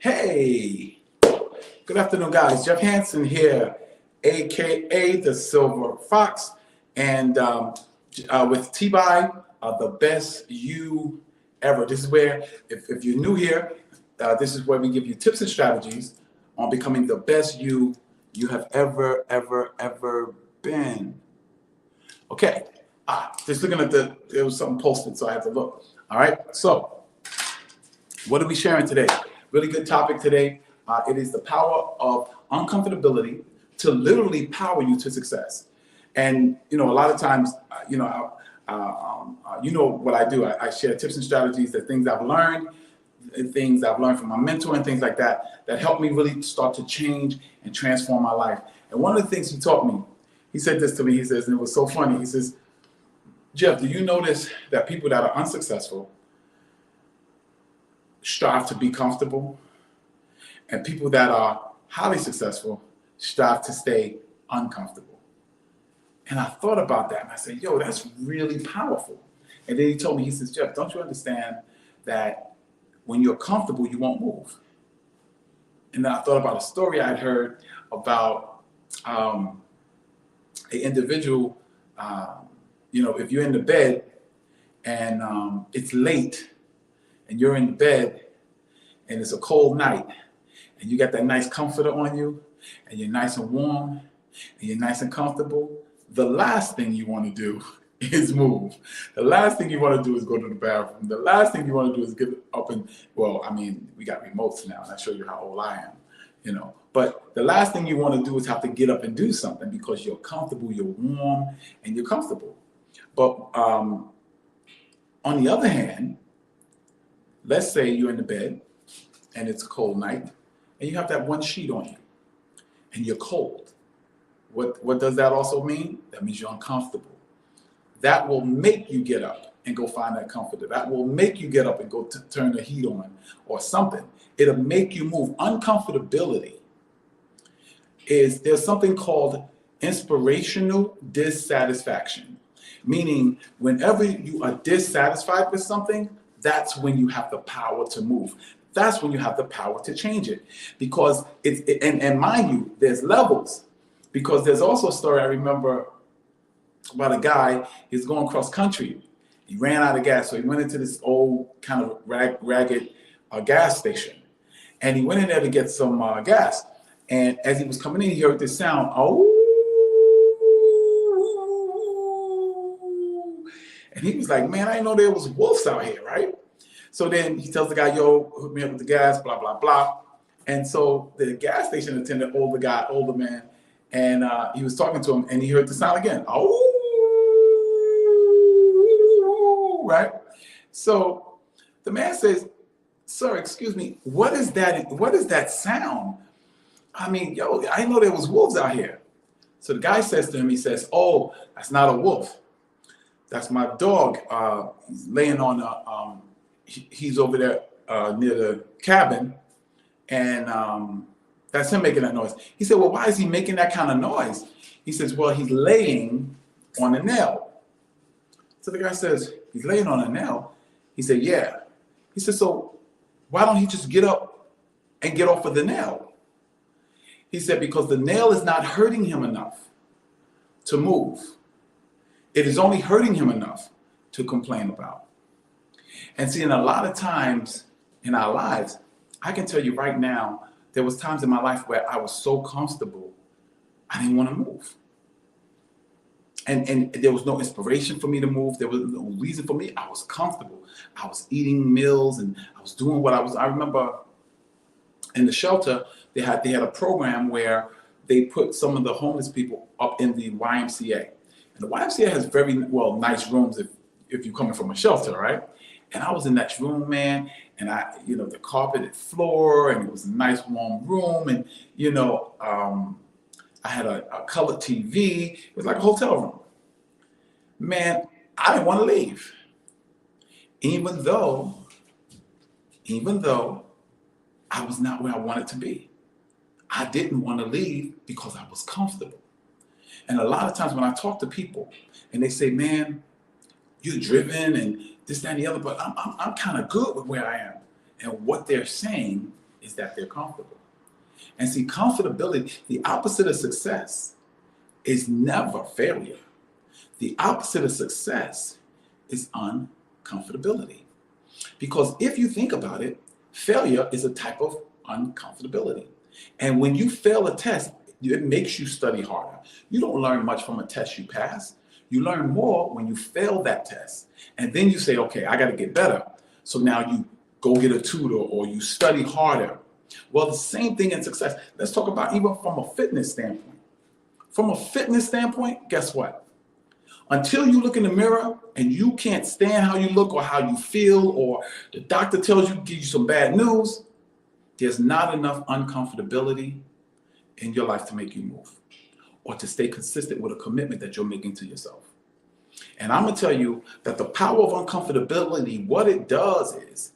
Hey, good afternoon, guys. Jeff Hansen here, aka the Silver Fox, and with TBYE, the best you ever. This is where, if you're new here, this is where we give you tips and strategies on becoming the best you have ever been. Okay, just looking at there was something posted, so I had to look. All right, so what are we sharing today? Really good topic today. It is the power of uncomfortability to literally power you to success. And a lot of times, what I do. I share tips and strategies, the things I've learned, from my mentor and things like that help me really start to change and transform my life. And one of the things he taught me, he said this to me. He says, and it was so funny. He says, Jeff, do you notice that people that are unsuccessful strive to be comfortable, and people that are highly successful strive to stay uncomfortable? And I thought about that and I said, yo, that's really powerful. And then he told me, he says, Jeff, don't you understand that when you're comfortable, you won't move? And then I thought about a story I'd heard about an individual, if you're in the bed and it's late and you're in the bed and it's a cold night and you got that nice comforter on you and you're nice and warm and you're nice and comfortable, the last thing you want to do is move. The last thing you want to do is go to the bathroom. The last thing you want to do is get up and, we got remotes now and I show you how old I am, But the last thing you want to do is have to get up and do something because you're comfortable, you're warm, and you're comfortable. But on the other hand, let's say you're in the bed and it's a cold night and you have that one sheet on you and you're cold. What does that also mean? That means you're uncomfortable. That will make you get up and go find that comforter. That will make you get up and go turn the heat on or something. It'll make you move. Uncomfortability there's something called inspirational dissatisfaction, meaning whenever you are dissatisfied with something, that's when you have the power to move. That's when you have the power to change it. Because and mind you, there's levels. Because there's also a story I remember about a guy, he's going cross country. He ran out of gas, so he went into this old kind of ragged gas station. And he went in there to get some gas. And as he was coming in, he heard this sound, oh. And he was like, man, I didn't know there was wolves out here, right? So then he tells the guy, yo, hook me up with the gas, blah, blah, blah. And so the gas station attendant, older man, and he was talking to him and he heard the sound again. Oh, right? So the man says, sir, excuse me, what is that? What is that sound? I mean, yo, I didn't know there was wolves out here. So the guy says to him, he says, oh, that's not a wolf. That's my dog. He's laying on he's over there near the cabin, and that's him making that noise. He said, well, why is he making that kind of noise? He says, well, he's laying on a nail. So the guy says, he's laying on a nail? He said, yeah. He said, so why don't he just get up and get off of the nail? He said, because the nail is not hurting him enough to move. It is only hurting him enough to complain about. And see, in a lot of times in our lives, I can tell you right now, there was times in my life where I was so comfortable, I didn't want to move. And there was no inspiration for me to move. There was no reason for me. I was comfortable. I was eating meals and I was doing what I remember in the shelter, they had a program where they put some of the homeless people up in the YMCA. And the YMCA has very, nice rooms if you're coming from a shelter, right? And I was in that room, man, and the carpeted floor, and it was a nice warm room, and I had a colored TV. It was like a hotel room. Man, I didn't want to leave, even though I was not where I wanted to be. I didn't want to leave because I was comfortable. And a lot of times when I talk to people and they say, man, you're driven and this, that, and the other, but I'm kind of good with where I am. And what they're saying is that they're comfortable. And see, comfortability, the opposite of success is never failure. The opposite of success is uncomfortability. Because if you think about it, failure is a type of uncomfortability. And when you fail a test, it makes you study harder. You don't learn much from a test you pass. You learn more when you fail that test. And then you say, okay, I got to get better. So now you go get a tutor or you study harder. Well, the same thing in success. Let's talk about even from a fitness standpoint. From a fitness standpoint, guess what? Until you look in the mirror and you can't stand how you look or how you feel, or the doctor tells you, give you some bad news, there's not enough uncomfortability in your life to make you move or to stay consistent with a commitment that you're making to yourself. And I'm going to tell you that the power of uncomfortability, what it does is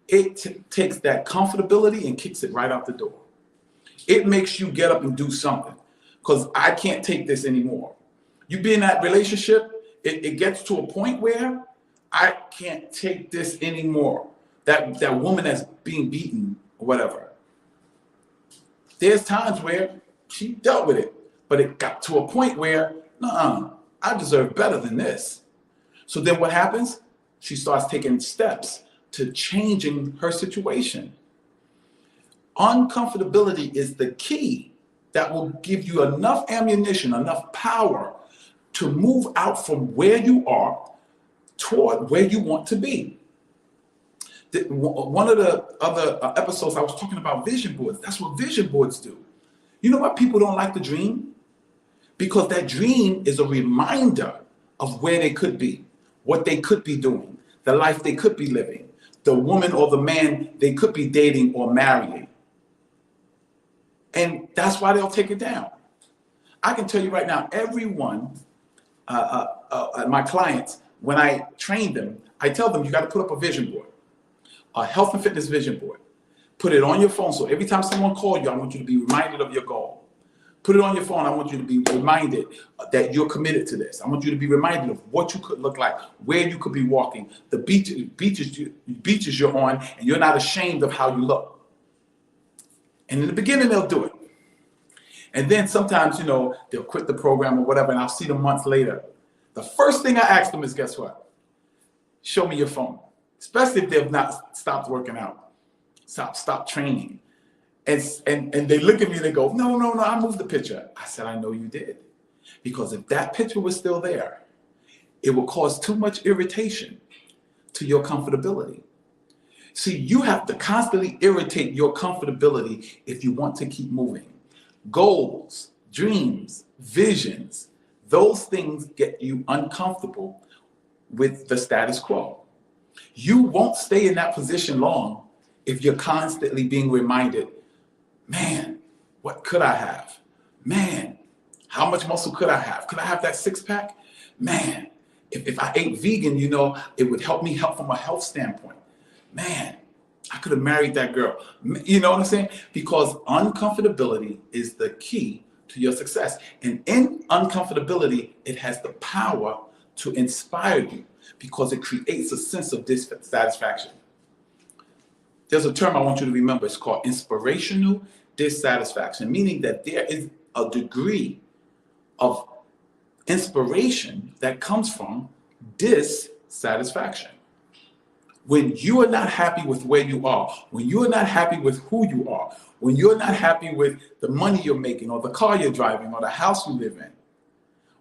it takes that comfortability and kicks it right out the door. It makes you get up and do something because I can't take this anymore. You be in that relationship, it gets to a point where I can't take this anymore. That woman that's being beaten or whatever. There's times where she dealt with it, but it got to a point where, I deserve better than this. So then what happens? She starts taking steps to changing her situation. Uncomfortability is the key that will give you enough ammunition, enough power to move out from where you are toward where you want to be. One of the other episodes I was talking about vision boards. That's what vision boards do. You know why people don't like to dream? Because that dream is a reminder of where they could be, what they could be doing, the life they could be living, the woman or the man they could be dating or marrying. And that's why they'll take it down. I can tell you right now, everyone, my clients, when I train them, I tell them you got to put up a vision board, a health and fitness vision board. Put it on your phone. So every time someone calls you, I want you to be reminded of your goal. Put it on your phone. I want you to be reminded that you're committed to this. I want you to be reminded of what you could look like, where you could be walking, the beaches you're on, and you're not ashamed of how you look. And in the beginning, they'll do it. And then sometimes, they'll quit the program or whatever, and I'll see them months later. The first thing I ask them is, guess what? Show me your phone, especially if they've not stopped working out, stop training. And they look at me and they go, no, I moved the picture. I said, I know you did. Because if that picture was still there, it will cause too much irritation to your comfortability. See, you have to constantly irritate your comfortability if you want to keep moving. Goals, dreams, visions, those things get you uncomfortable with the status quo. You won't stay in that position long if you're constantly being reminded, man, what could I have? Man, how much muscle could I have? Could I have that six pack? Man, if I ate vegan, it would help me from a health standpoint. Man, I could have married that girl. You know what I'm saying? Because uncomfortability is the key to your success. And in uncomfortability, it has the power to inspire you because it creates a sense of dissatisfaction. There's a term I want you to remember. It's called inspirational dissatisfaction, meaning that there is a degree of inspiration that comes from dissatisfaction. When you are not happy with where you are, when you are not happy with who you are, when you're not happy with the money you're making or the car you're driving or the house you live in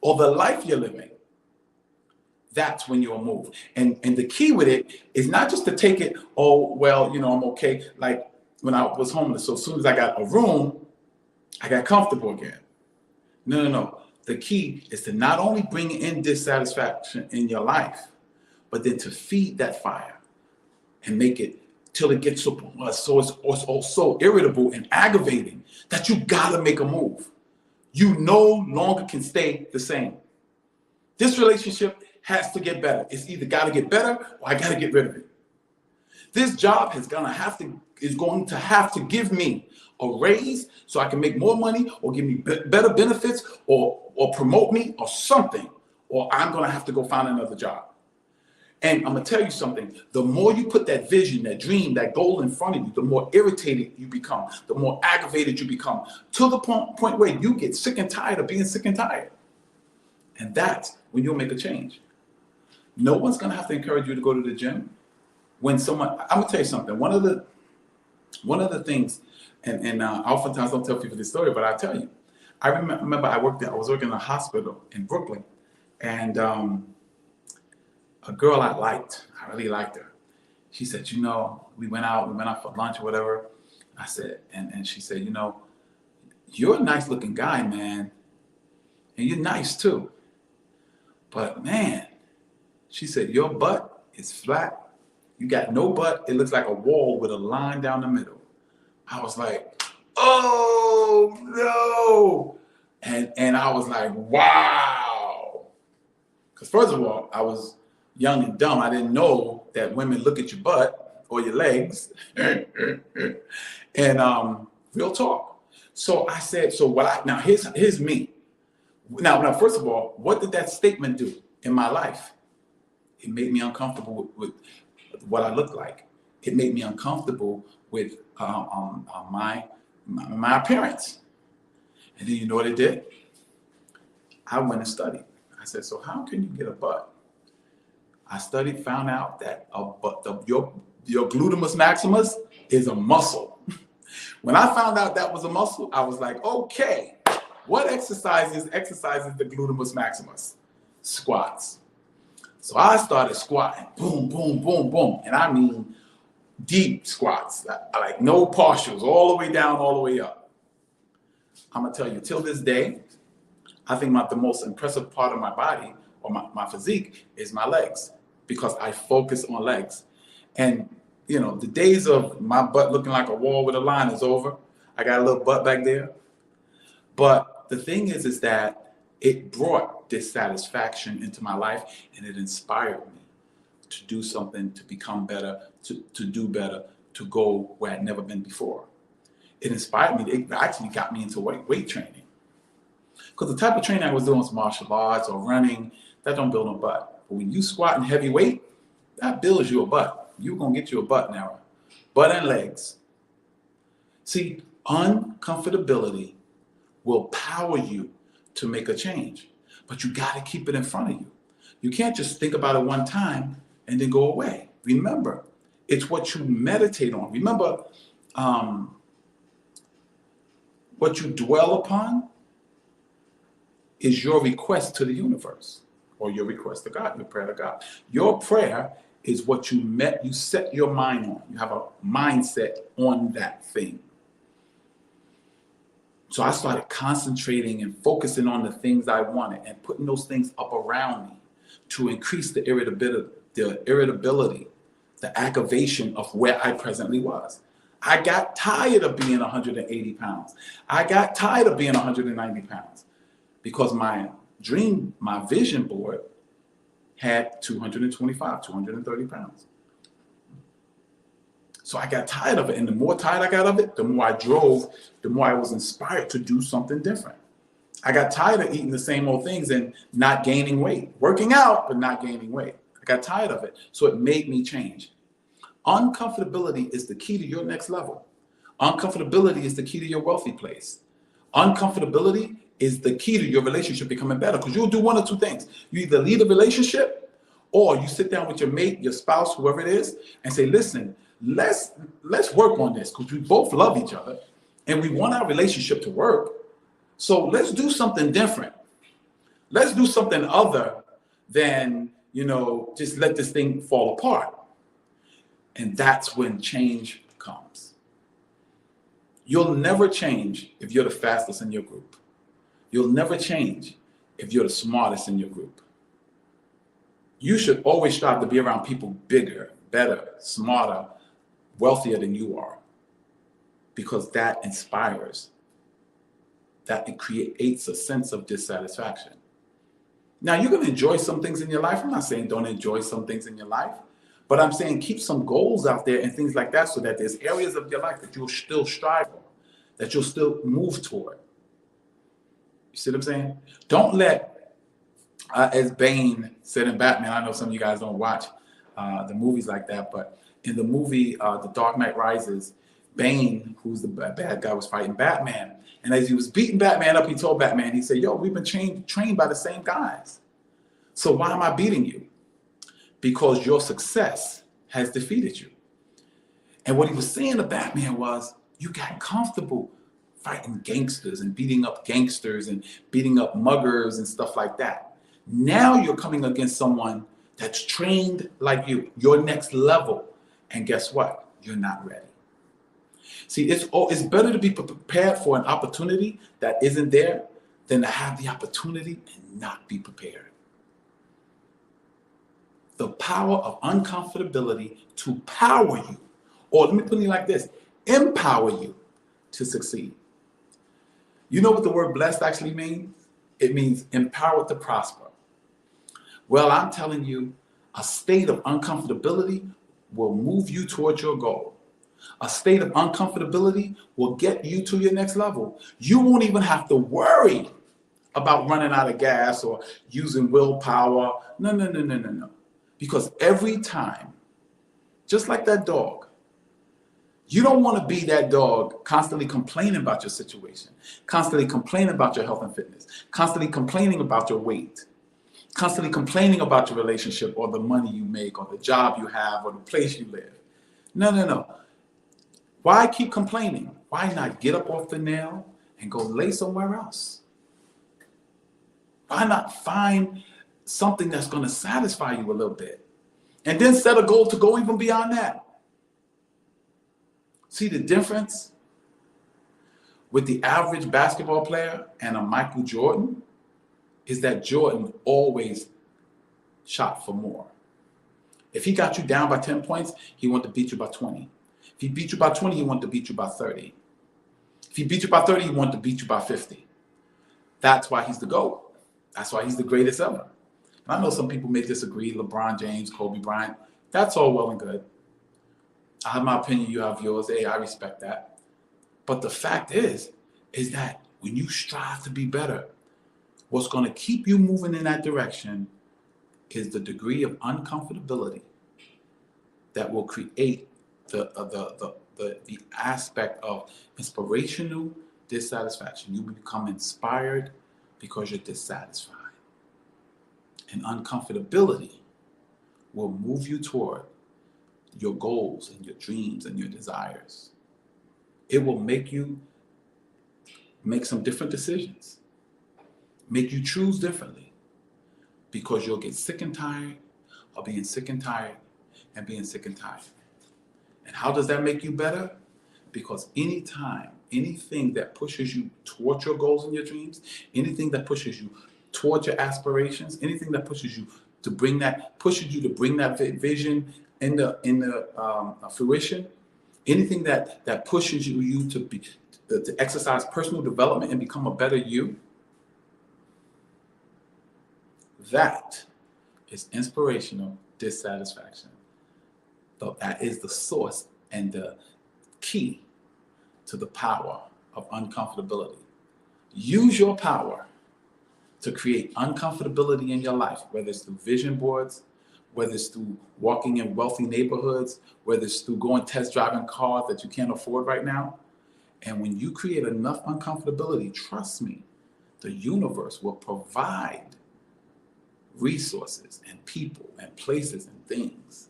or the life you're living, that's when you'll move. And the key with it is not just to take it, I'm okay. Like when I was homeless, so as soon as I got a room, I got comfortable again. No. The key is to not only bring in dissatisfaction in your life, but then to feed that fire and make it till it gets so it's so irritable and aggravating that you gotta make a move. You no longer can stay the same. This relationship has to get better. It's either got to get better or I got to get rid of it. This job is going to have to give me a raise so I can make more money or give me better benefits or promote me or something, or I'm going to have to go find another job. And I'm going to tell you something. The more you put that vision, that dream, that goal in front of you, the more irritated you become, the more aggravated you become, to the point where you get sick and tired of being sick and tired. And that's when you'll make a change. No one's going to have to encourage you to go to the gym. When someone, I'm going to tell you something. One of the things, and I oftentimes don't tell people this story, but I'll tell you. I remember I was working in a hospital in Brooklyn, and a girl I really liked her. She said, we went out for lunch or whatever. I said, and she said, you're a nice looking guy, man. And you're nice too. But man, she said, your butt is flat. You got no butt. It looks like a wall with a line down the middle. I was like, oh no. And I was like, wow. Because first of all, I was young and dumb. I didn't know that women look at your butt or your legs. And real talk. So I said, now here's me. Now, first of all, what did that statement do in my life? It made me uncomfortable with what I looked like. It made me uncomfortable with my appearance. And then you know what it did? I went and studied. I said, so how can you get a butt? I studied, found out that your gluteus maximus is a muscle. When I found out that was a muscle, I was like, okay, what exercises the gluteus maximus? Squats. So I started squatting, boom, boom, boom, boom. And I mean deep squats, like no partials, all the way down, all the way up. I'm gonna tell you, till this day, I think the most impressive part of my body or my physique is my legs, because I focus on legs. And the days of my butt looking like a wall with a line is over. I got a little butt back there. But the thing is that it brought dissatisfaction into my life, and it inspired me to do something, to become better, to do better, to go where I'd never been before. It inspired me. It actually got me into weight training. Because the type of training I was doing was martial arts or running. That don't build no butt. But when you squat in heavy weight, that builds you a butt. You're going to get you a butt now. Butt and legs. See, uncomfortability will power you to make a change. But you got to keep it in front of you. You can't just think about it one time and then go away. Remember, it's what you meditate on. Remember, what you dwell upon is your request to the universe, or your request to God, your prayer to God. Your prayer is what you set your mind on. You have a mindset on that thing. So I started concentrating and focusing on the things I wanted and putting those things up around me to increase the irritability, the aggravation of where I presently was. I got tired of being 180 pounds. I got tired of being 190 pounds because my vision board had 225, 230 pounds. So I got tired of it. And the more tired I got of it, the more I drove, the more I was inspired to do something different. I got tired of eating the same old things and not gaining weight, working out, but not gaining weight. I got tired of it. So it made me change. Uncomfortability is the key to your next level. Uncomfortability is the key to your wealthy place. Uncomfortability is the key to your relationship becoming better, because you'll do one or two things. You either lead a relationship, or you sit down with your mate, your spouse, whoever it is, and say, listen, let's work on this, because we both love each other and we want our relationship to work. So let's do something different. Let's do something other than, just let this thing fall apart. And that's when change comes. You'll never change if you're the fastest in your group. You'll never change if you're the smartest in your group. You should always strive to be around people bigger, better, smarter, wealthier than you are, because that inspires, that it creates a sense of dissatisfaction. Now, you're going to enjoy some things in your life. I'm not saying don't enjoy some things in your life, but I'm saying keep some goals out there and things like that, so that there's areas of your life that you'll still strive for, that you'll still move toward. You see what I'm saying? Don't let, as Bane said in Batman, I know some of you guys don't watch the movies like that. But in the movie, The Dark Knight Rises, Bane, who's the bad guy, was fighting Batman. And as he was beating Batman up, he told Batman, he said, yo, we've been trained by the same guys. So why am I beating you? Because your success has defeated you. And what he was saying to Batman was, you got comfortable fighting gangsters and beating up gangsters and beating up muggers and stuff like that. Now you're coming against someone that's trained like you, your next level. And guess what? You're not ready. See, it's better to be prepared for an opportunity that isn't there than to have the opportunity and not be prepared. The power of uncomfortability to power you, or let me put it like this, empower you to succeed. You know what the word blessed actually means? It means empowered to prosper. Well, I'm telling you, a state of uncomfortability will move you towards your goal. A state of uncomfortability will get you to your next level. You won't even have to worry about running out of gas or using willpower. No. Because every time, just like that dog, you don't want to be that dog constantly complaining about your situation, constantly complaining about your health and fitness, constantly complaining about your weight, constantly complaining about your relationship or the money you make or the job you have or the place you live. No. Why keep complaining? Why not get up off the nail and go lay somewhere else? Why not find something that's going to satisfy you a little bit? And then set a goal to go even beyond that. See the difference with the average basketball player and a Michael Jordan is that Jordan always shot for more. If he got you down by 10 points, he wanted to beat you by 20. If he beat you by 20, he wanted to beat you by 30. If he beat you by 30, he wanted to beat you by 50. That's why he's the GOAT. That's why he's the greatest ever. And I know some people may disagree, LeBron James, Kobe Bryant. That's all well and good. I have my opinion, you have yours. Hey, I respect that. But the fact is that when you strive to be better, what's going to keep you moving in that direction is the degree of uncomfortability that will create the aspect of inspirational dissatisfaction. You become inspired because you're dissatisfied. And uncomfortability will move you toward your goals and your dreams and your desires. It will make you make some different decisions, make you choose differently, because you'll get sick and tired of being sick and tired and being sick and tired. And how does that make you better? Because anything that pushes you towards your goals and your dreams, anything that pushes you towards your aspirations, anything that pushes you to bring that vision into fruition, anything that pushes you to exercise personal development and become a better you, that is inspirational dissatisfaction. So that is the source and the key to the power of uncomfortability. Use your power to create uncomfortability in your life, whether it's through vision boards, whether it's through walking in wealthy neighborhoods, whether it's through going test driving cars that you can't afford right now. And when you create enough uncomfortability, trust me, the universe will provide resources and people and places and things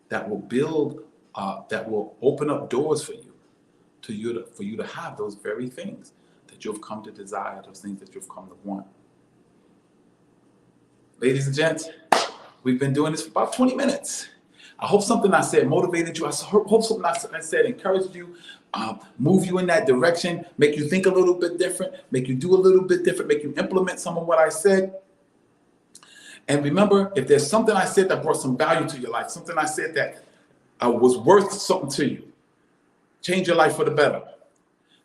that will build, that will open up doors for you, for you to have those very things that you've come to desire, those things that you've come to want. Ladies and gents, we've been doing this for about 20 minutes. I hope something I said motivated you. I hope something I said encouraged you, move you in that direction, make you think a little bit different, make you do a little bit different, make you implement some of what I said. And remember, if there's something I said that brought some value to your life, something I said that was worth something to you, change your life for the better,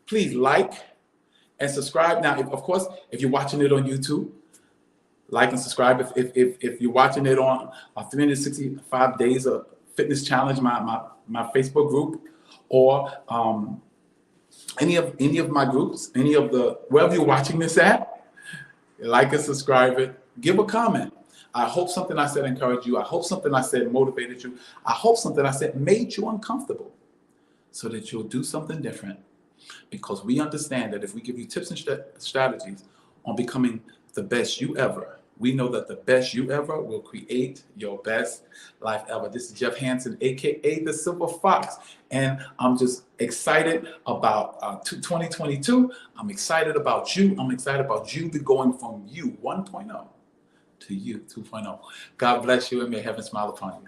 please like and subscribe. Now, of course, if you're watching it on YouTube, like and subscribe. If you're watching it on 365 Days of Fitness Challenge, my Facebook group, or any of my groups, wherever you're watching this at, like and subscribe it, give a comment. I hope something I said encouraged you. I hope something I said motivated you. I hope something I said made you uncomfortable so that you'll do something different, because we understand that if we give you tips and strategies on becoming the best you ever, we know that the best you ever will create your best life ever. This is Jeff Hansen, aka the Silver Fox, and I'm just excited about 2022. I'm excited about you. I'm excited about you going from you 1.0 to you 2.0. God bless you, and may heaven smile upon you.